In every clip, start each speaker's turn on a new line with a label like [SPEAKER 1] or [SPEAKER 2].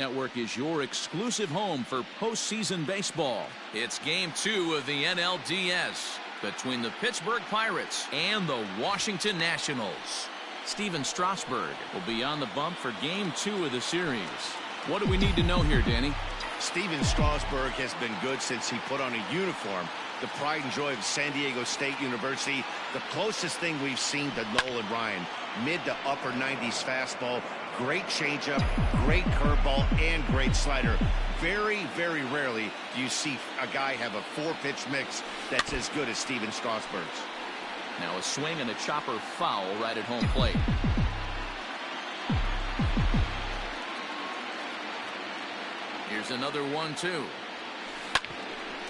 [SPEAKER 1] Network is your exclusive home for postseason baseball. It's Game 2 of the NLDS between the Pittsburgh Pirates and the Washington Nationals. Steven Strasburg will be on the bump for Game 2 of the series. What do we need to know here, Danny?
[SPEAKER 2] Steven Strasburg has been good since he put on a uniform. The pride and joy of San Diego State University. The closest thing we've seen to Nolan Ryan. Mid to upper 90s fastball. Great changeup, great curveball, and great slider. Very, very rarely do you see a guy have a four-pitch mix that's as good as Steven Strasburg's.
[SPEAKER 1] Now a swing and a chopper foul right at home plate. Here's another 1-2.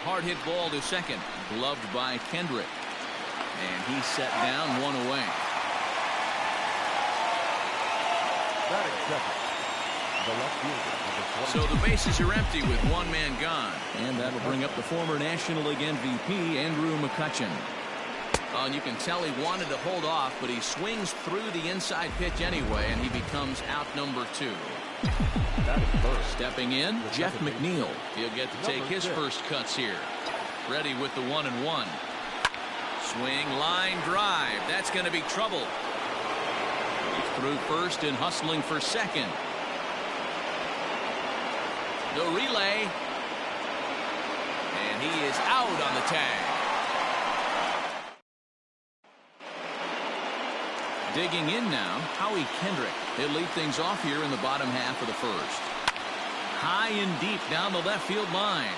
[SPEAKER 1] Hard hit ball to second, gloved by Kendrick. And he's set down, one away. So the bases are empty with one man gone. And that'll bring up the former National League MVP, Andrew McCutchen. And you can tell he wanted to hold off, but he swings through the inside pitch anyway, and he becomes out number 2. Stepping in, Jeff McNeil. He'll get to take his first cuts here. Ready with the 1-1. Swing, line drive. That's going to be trouble. He's through first and hustling for second. The relay. And he is out on the tag. Digging in now, Howie Kendrick. He'll lead things off here in the bottom half of the first. High and deep down the left field line.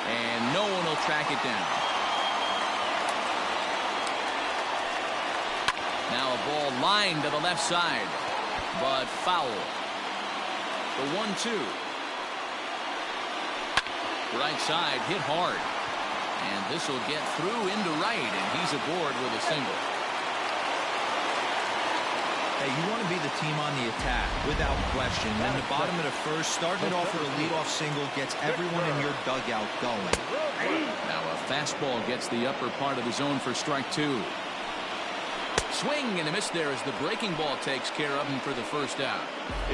[SPEAKER 1] And no one will track it down. Now a ball lined to the left side, but foul. The 1-2. Right side hit hard. And this will get through into right, and he's aboard with a single.
[SPEAKER 3] Hey, you want to be the team on the attack, without question. And the bottom of the first, starting it off with a leadoff single, gets everyone in your dugout going.
[SPEAKER 1] Now a fastball gets the upper part of the zone for strike 2. Swing and a miss there as the breaking ball takes care of him for the first out.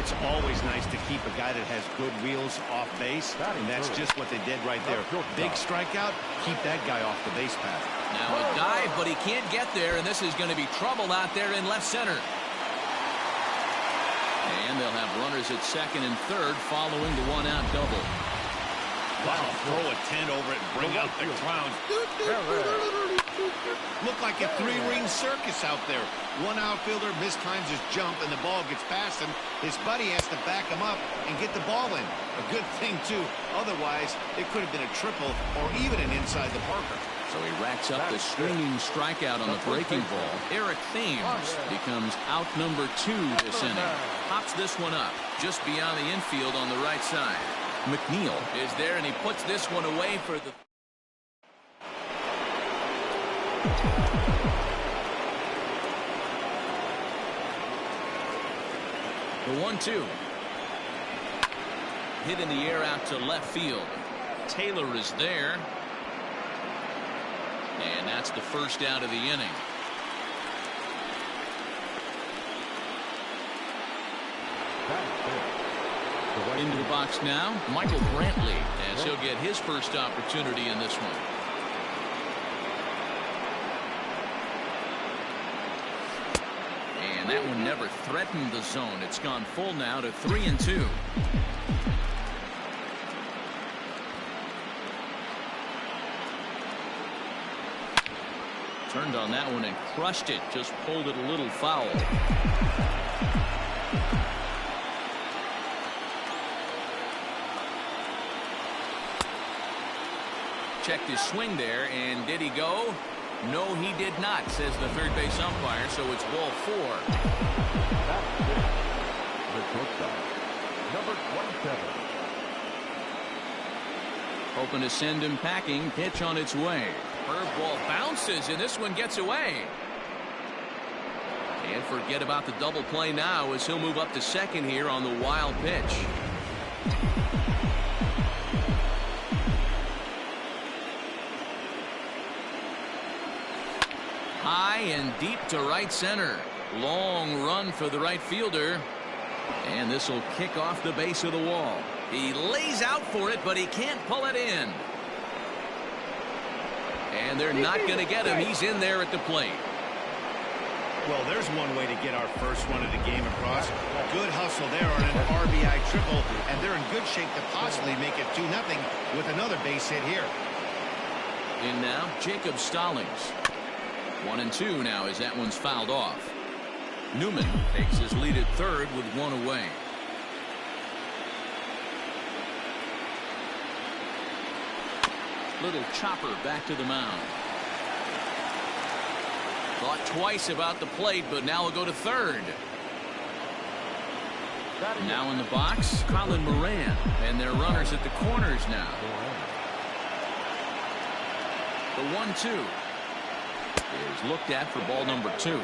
[SPEAKER 2] It's always nice to keep a guy that has good wheels off base, and that's just what they did right there. Big strikeout, keep that guy off the base path.
[SPEAKER 1] Now a dive, but he can't get there, and this is going to be trouble out there in left center. And they'll have runners at second and third following the one-out double.
[SPEAKER 2] Wow, throw a tent over it and bring out the clowns. Look like a three-ring circus out there. One outfielder mistimes his jump and the ball gets past him. His buddy has to back him up and get the ball in. A good thing, too. Otherwise, it could have been a triple or even an inside the Parker.
[SPEAKER 1] So he racks up the swinging strikeout on the breaking ball. Eric Thames becomes out number 2 this inning. Pops this one up just beyond the infield on the right side. McNeil is there, and he puts this one away for the... The 1-2. Hit in the air out to left field. Taylor is there. And that's the first out of the inning. Into the box now, Michael Brantley, as he'll get his first opportunity in this one. And that one never threatened the zone. It's gone full now to 3-2. Turned on that one and crushed it. Just pulled it a little foul. Checked his swing there, and did he go? No, he did not, says the third base umpire, so it's ball 4.
[SPEAKER 4] Number 27.
[SPEAKER 1] Hoping to send him packing. Pitch on its way. Curveball bounces, and this one gets away. And forget about the double play now as he'll move up to second here on the wild pitch. High and deep to right center. Long run for the right fielder. And this will kick off the base of the wall. He lays out for it, but he can't pull it in. And they're not going to get him. He's in there at the plate.
[SPEAKER 2] Well, there's one way to get our first run of the game across. Good hustle there on an RBI triple, and they're in good shape to possibly make it 2-0 with another base hit here.
[SPEAKER 1] In now, Jacob Stallings. 1-2 now as that one's fouled off. Newman takes his lead at third with one away. Little chopper back to the mound. Thought twice about the plate, but now he'll go to third. Now in the box, Colin Moran, and their runners at the corners now. The 1-2 is looked at for ball number 2.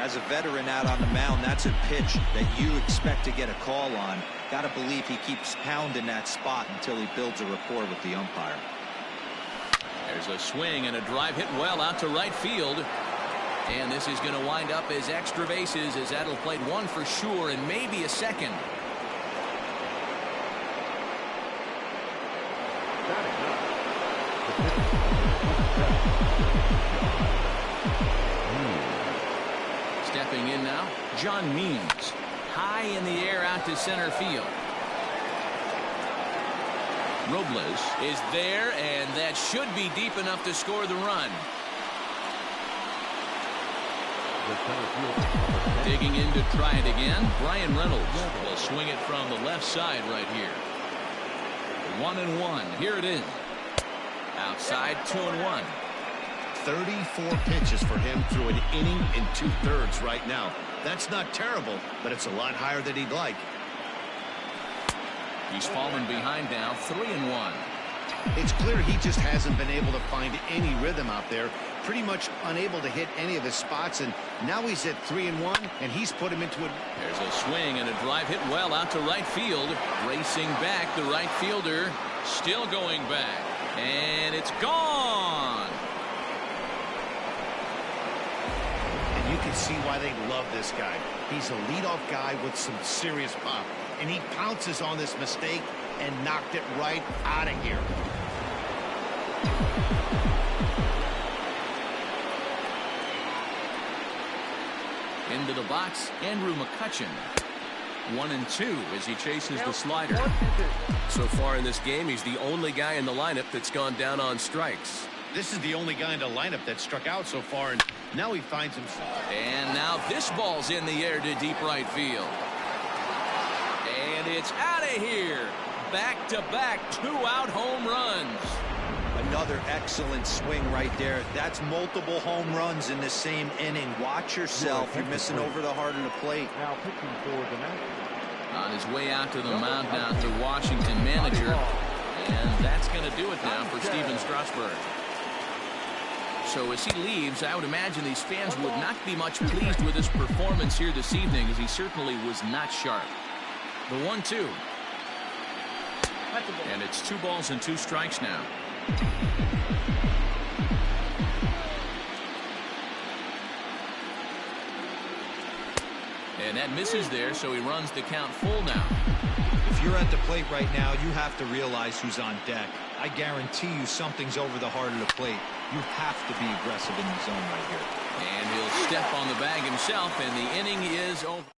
[SPEAKER 3] As a veteran out on the mound, that's a pitch that you expect to get a call on. Got to believe he keeps pounding that spot until he builds a rapport with the umpire.
[SPEAKER 1] There's a swing and a drive hit well out to right field. And this is going to wind up as extra bases, as that'll play one for sure and maybe a second. Stepping in now, John Means. High in the air out to center field. Robles is there, and that should be deep enough to score the run. Digging in to try it again, Brian Reynolds will swing it from the left side right here. 1-1. Here it is. Outside, 2-1.
[SPEAKER 2] 34 pitches for him through an inning and 2/3 right now. That's not terrible, but it's a lot higher than he'd like.
[SPEAKER 1] He's fallen behind now, 3-1.
[SPEAKER 2] It's clear he just hasn't been able to find any rhythm out there. Pretty much unable to hit any of his spots, and now he's at 3-1, and he's put him into a...
[SPEAKER 1] There's a swing and a drive hit well out to right field. Racing back, the right fielder still going back, and it's gone.
[SPEAKER 2] And you can see why they love this guy. He's a leadoff guy with some serious pop, and he pounces on this mistake and knocked it right out of here.
[SPEAKER 1] Into the box, Andrew McCutchen. 1-2 as he chases the slider.
[SPEAKER 4] So far in this game, he's the only guy in the lineup that's gone down on strikes.
[SPEAKER 2] This is the only guy in the lineup that struck out so far, and now he finds himself.
[SPEAKER 1] And now this ball's in the air to deep right field. And it's out of here. Back-to-back 2-out home runs.
[SPEAKER 3] Another excellent swing right there. That's multiple home runs in the same inning. Watch yourself. You're missing over the heart of the plate.
[SPEAKER 5] Now pitching for the Nationals.
[SPEAKER 1] On his way out to the mound now to Washington manager. And that's going to do it now for Steven Strasburg. So as he leaves, I would imagine these fans would not be much pleased with his performance here this evening, as he certainly was not sharp. The 1-2. And it's 2 balls and 2 strikes now. And that misses there, so he runs the count full now.
[SPEAKER 3] If you're at the plate right now, you have to realize who's on deck. I guarantee you something's over the heart of the plate. You have to be aggressive in the zone right here.
[SPEAKER 1] And he'll step on the bag himself, and the inning is over.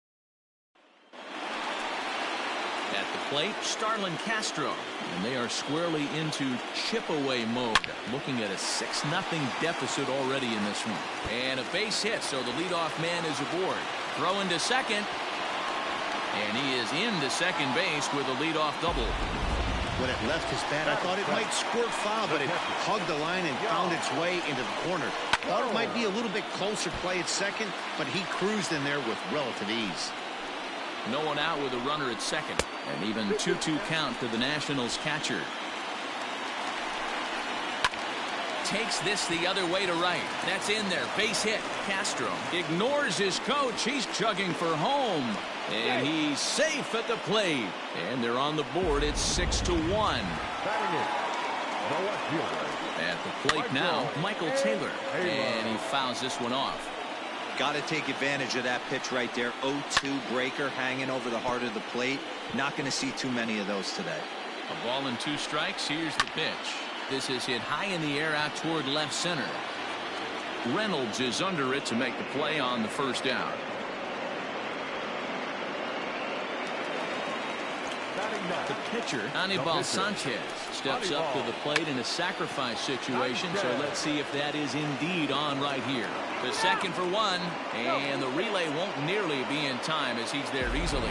[SPEAKER 1] At the plate, Starlin Castro, and they are squarely into chip-away mode, looking at a 6-0 deficit already in this one. And a base hit, so the leadoff man is aboard. Throw into second, and he is into second base with a leadoff double.
[SPEAKER 2] When it left his bat, I thought it might squirt foul, but it hugged the line and found its way into the corner. Thought it might be a little bit closer play at second, but he cruised in there with relative ease.
[SPEAKER 1] No one out with a runner at second. And even 2-2 count to the Nationals catcher. Takes this the other way to right. That's in there. Base hit. Castro ignores his coach. He's chugging for home. And he's safe at the plate. And they're on the board. It's 6-1. At the plate now, Michael Taylor. And he fouls this one off.
[SPEAKER 3] Got to take advantage of that pitch right there. 0-2 breaker hanging over the heart of the plate. Not going to see too many of those today.
[SPEAKER 1] A ball and 2 strikes. Here's the pitch. This is hit high in the air out toward left center. Reynolds is under it to make the play on the first out. The pitcher, Anibal Sanchez, steps up to the plate in a sacrifice situation, so let's see if that is indeed on right here. The second for 1, and the relay won't nearly be in time as he's there easily.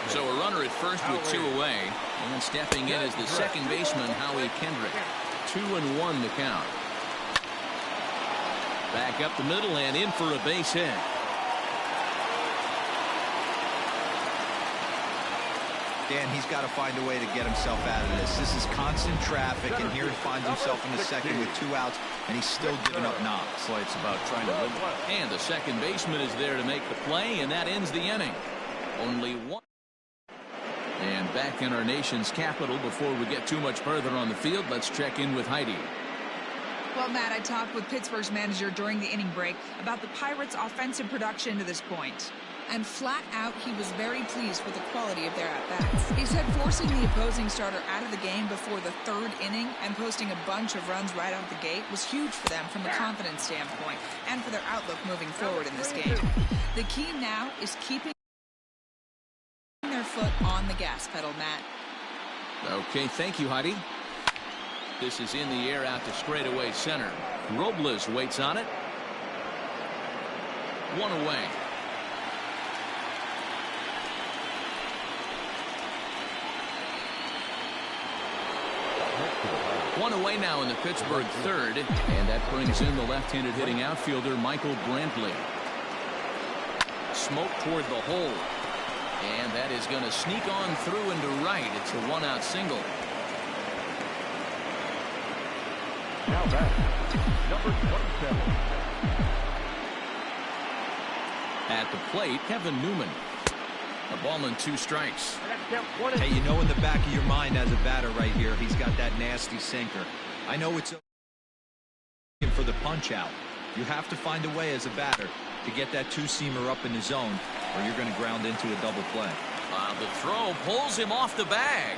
[SPEAKER 1] So a runner at first with 2 away, and stepping in as the second baseman, Howie Kendrick. 2-1 the count. Back up the middle and in for a base hit.
[SPEAKER 3] Dan, he's got to find a way to get himself out of this. This is constant traffic, and here he finds himself in the second with 2 outs, and he's still giving up knocks.
[SPEAKER 2] Boy, it's about trying to win.
[SPEAKER 1] And the second baseman is there to make the play, and that ends the inning. Only 1. And back in our nation's capital, before we get too much further on the field, let's check in with Heidi.
[SPEAKER 6] Well, Matt, I talked with Pittsburgh's manager during the inning break about the Pirates' offensive production to this point. And flat out, he was very pleased with the quality of their at-bats. He said forcing the opposing starter out of the game before the 3rd inning and posting a bunch of runs right out the gate was huge for them from a confidence standpoint and for their outlook moving forward in this game. The key now is keeping their foot on the gas pedal, Matt.
[SPEAKER 1] Okay, thank you, Heidi. This is in the air out to straightaway center. Robles waits on it. 1 away. One away now in the Pittsburgh 3rd, and that brings in the left-handed hitting outfielder Michael Brantley. Smoke toward the hole, and that is going to sneak on through into right. It's a 1-out single.
[SPEAKER 5] Now back, number 27.
[SPEAKER 1] At the plate, Kevin Newman. A ball and 2 strikes.
[SPEAKER 3] Hey, you know in the back of your mind as a batter right here, he's got that nasty sinker. I know it's for the punch out. You have to find a way as a batter to get that 2-seamer up in the zone, or you're going to ground into a double play.
[SPEAKER 1] The throw pulls him off the bag.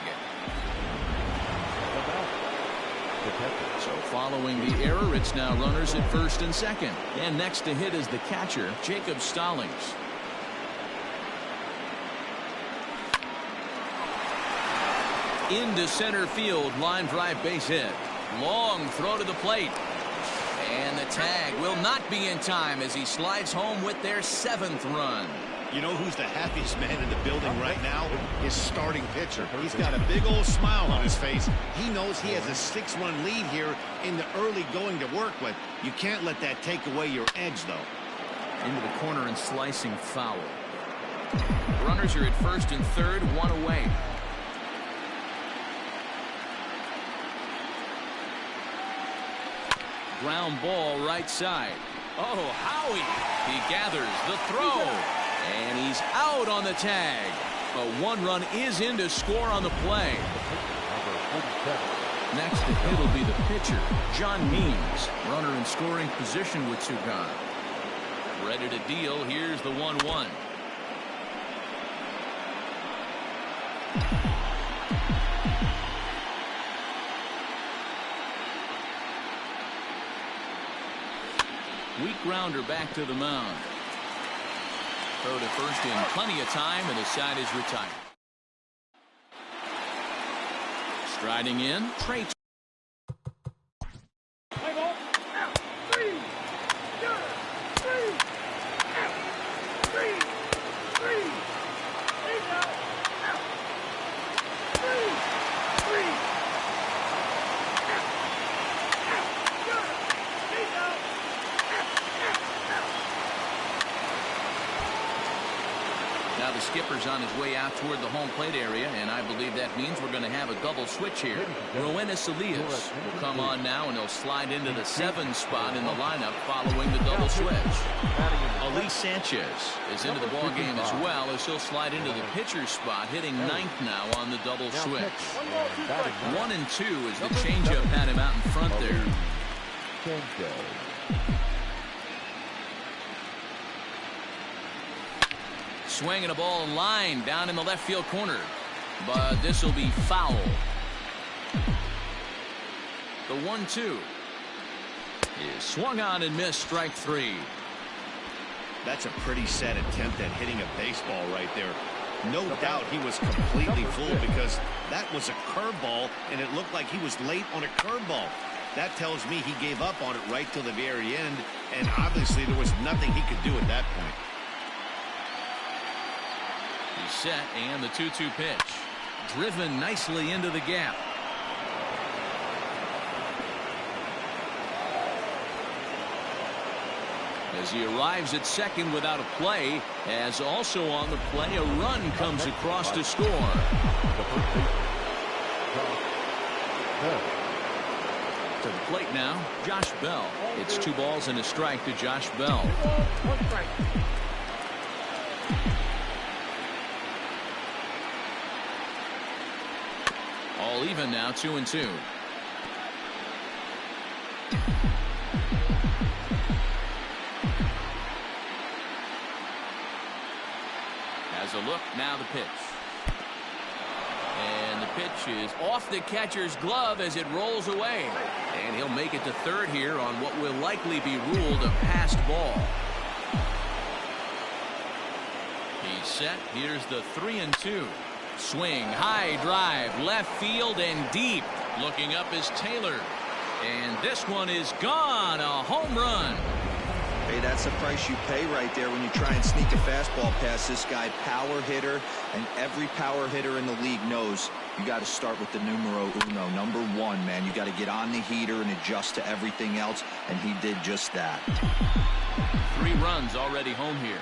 [SPEAKER 1] So following the error, it's now runners at first and second. And next to hit is the catcher, Jacob Stallings. Into center field, line drive base hit. Long throw to the plate. And the tag will not be in time as he slides home with their 7th run.
[SPEAKER 2] You know who's the happiest man in the building right now? His starting pitcher. He's got a big old smile on his face. He knows he has a 6-run lead here in the early going to work with. You can't let that take away your edge, though.
[SPEAKER 1] Into the corner and slicing foul. Runners are at first and third, 1 away. Ground ball right side. Oh, Howie. He gathers the throw. And he's out on the tag. But 1 run is in to score on the play. Next to hit will be the pitcher, John Means. Runner in scoring position with 2 gone. Ready to deal. Here's the 1-1. Weak grounder back to the mound. Throw to first in plenty of time, and the side is retired. Striding in, Trey. Now the skipper's on his way out toward the home plate area, and I believe that means we're going to have a double switch here. Roenis Elias will come on now, and he'll slide into the 7 spot in the lineup following the double switch. Elise Sanchez is into the ballgame as well, as he'll slide into the pitcher's spot, hitting 9th now on the double switch. 1 and 2 as the changeup had him out in front there. Swinging a ball line down in the left field corner. But this will be foul. The 1-2 is swung on and missed, strike 3.
[SPEAKER 2] That's a pretty sad attempt at hitting a baseball right there. No doubt he was completely fooled because that was a curveball, and it looked like he was late on a curveball. That tells me he gave up on it right till the very end, and obviously there was nothing he could do at that point.
[SPEAKER 1] He's set, and the 2-2 pitch. Driven nicely into the gap. As he arrives at second without a play, as also on the play, a run comes across to score. To the plate now, Josh Bell. It's 2 balls and a strike to Josh Bell. All even now, 2-2. Has a look, now the pitch. And the pitch is off the catcher's glove as it rolls away. And he'll make it to third here on what will likely be ruled a passed ball. He's set. Here's the 3-2. Swing, high drive, left field and deep. Looking up is Taylor. And this one is gone. A home run.
[SPEAKER 3] Hey, that's the price you pay right there when you try and sneak a fastball past this guy. Power hitter, and every power hitter in the league knows you got to start with the numero uno, number 1, man. You got to get on the heater and adjust to everything else, and he did just that.
[SPEAKER 1] 3 runs already home here.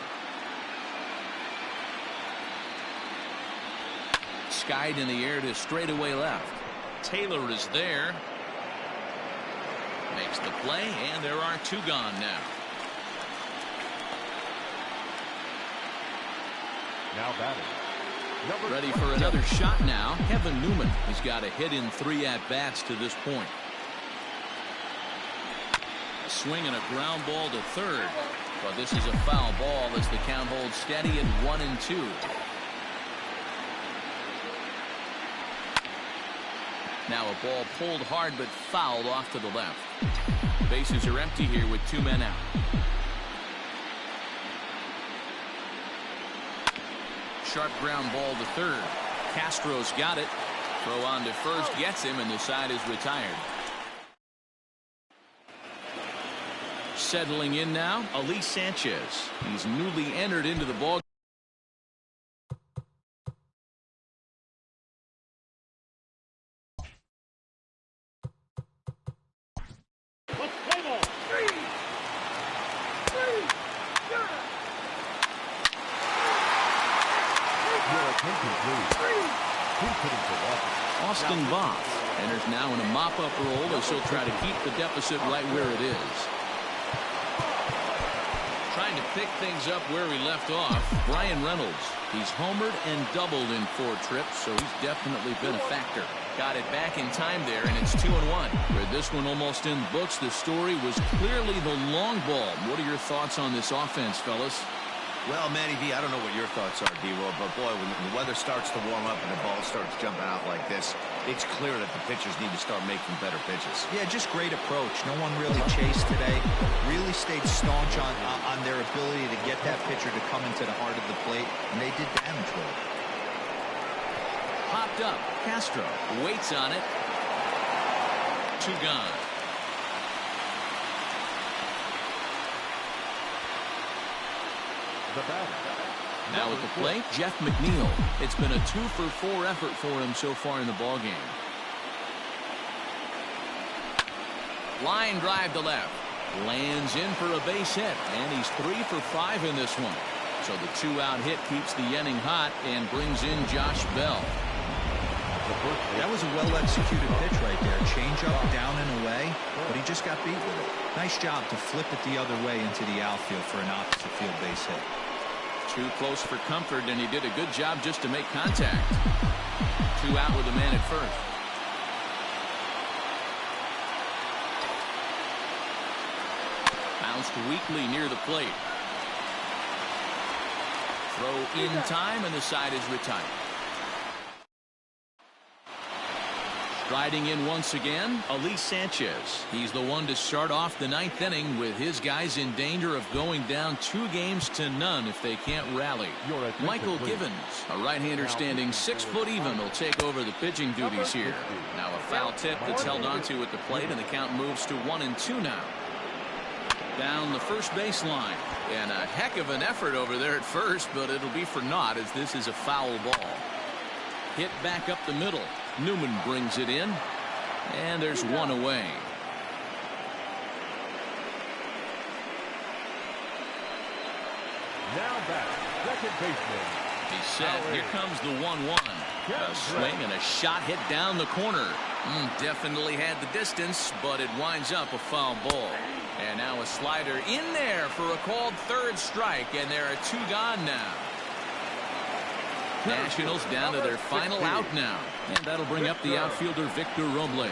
[SPEAKER 1] Skied in the air to straightaway left. Taylor is there. Makes the play, and there are 2 gone now.
[SPEAKER 5] Now batting.
[SPEAKER 1] Ready for another shot now. Kevin Newman has got a hit in 3 at-bats to this point. A swing and a ground ball to third. But this is a foul ball as the count holds steady at 1-2. Now a ball pulled hard but fouled off to the left. Bases are empty here with 2 men out. Sharp ground ball to third. Castro's got it. Throw on to first gets him, and the side is retired. Settling in now, Elise Sanchez. He's newly entered into the ball. Austin Voth enters now in a mop-up role as he'll try to keep the deficit right where it is. Trying to pick things up where we left off, Brian Reynolds. He's homered and doubled in 4 trips, so he's definitely been a factor. Got it back in time there, and it's 2-1. With this one almost in the books, the story was clearly the long ball. What are your thoughts on this offense, fellas?
[SPEAKER 2] Well, Manny V, I don't know what your thoughts are, D-Roll, but boy, when the weather starts to warm up and the ball starts jumping out like this, it's clear that the pitchers need to start making better pitches.
[SPEAKER 3] Yeah, just great approach. No one really chased today. Really stayed staunch on their ability to get that pitcher to come into the heart of the plate, and they did damage with it.
[SPEAKER 1] Popped up. Castro waits on it. 2 gone. Now at the plate, Jeff McNeil. It's been a 2-for-4 effort for him so far in the ballgame. Line drive to left. Lands in for a base hit, and he's 3 for 5 in this one. So the 2-out hit keeps the inning hot and brings in Josh Bell.
[SPEAKER 3] That was a well-executed pitch right there. Change up, down and away, but he just got beat with it. Nice job to flip it the other way into the outfield for an opposite field base hit.
[SPEAKER 1] Too close for comfort, and he did a good job just to make contact. 2 out with a man at first. Bounced weakly near the plate. Throw in time, and the side is retired. Striding in once again, Ali Sanchez. He's the one to start off the 9th inning with his guys in danger of going down 2-0 if they can't rally. Michael Givens, a right-hander standing 6 foot even, will take over the pitching duties here. Now a foul tip that's held onto at the plate, and the count moves to 1-2 now. Down the first baseline, and a heck of an effort over there at first, but it'll be for naught as this is a foul ball. Hit back up the middle. Newman brings it in, and there's one away.
[SPEAKER 5] Now back, second baseman.
[SPEAKER 1] He's set. Here comes the 1-1. A swing and a shot hit down the corner. Definitely had the distance, but it winds up a foul ball. And now a slider in there for a called 3rd strike, and there are 2 gone now. Nationals down to their final out now. And that'll bring up the outfielder Victor Robles.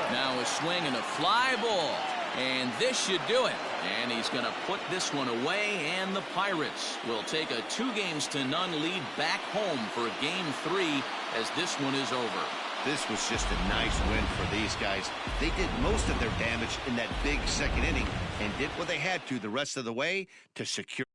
[SPEAKER 1] Now a swing and a fly ball. And this should do it. And he's going to put this one away, and the Pirates will take a 2-0 lead back home for Game 3 as this one is over.
[SPEAKER 2] This was just a nice win for these guys. They did most of their damage in that big 2nd inning and did what they had to the rest of the way to secure